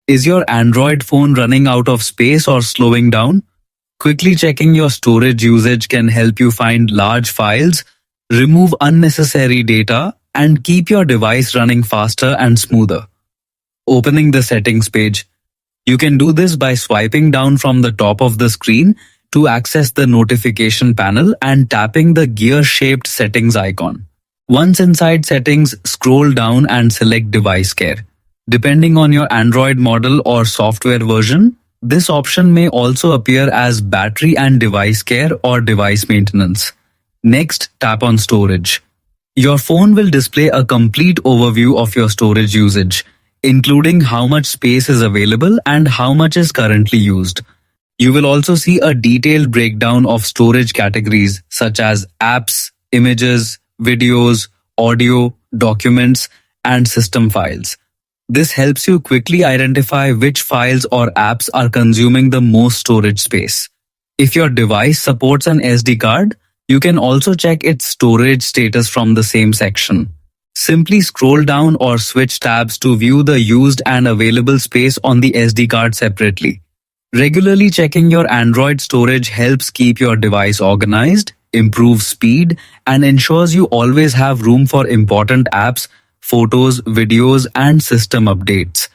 Is your Android phone running out of space or slowing down? Quickly checking your storage usage can help you find large files, remove unnecessary data, and keep your device running faster and smoother. Opening the settings page. You can do this by swiping down from the top of the screen to access the notification panel and tapping the gear-shaped settings icon. Once inside settings, scroll down and select device care. Depending on your Android model or software version, this option may also appear as battery and device care or device maintenance. Next, tap on storage. Your phone will display a complete overview of your storage usage, including how much space is available and how much is currently used. You will also see a detailed breakdown of storage categories such as apps, images, videos, audio, documents, and system files. This helps you quickly identify which files or apps are consuming the most storage space. If your device supports an SD card, you can also check its storage status from the same section. Simply scroll down or switch tabs to view the used and available space on the SD card separately. Regularly checking your Android storage helps keep your device organized, improves speed, and ensures you always have room for important apps, photos, videos, and system updates.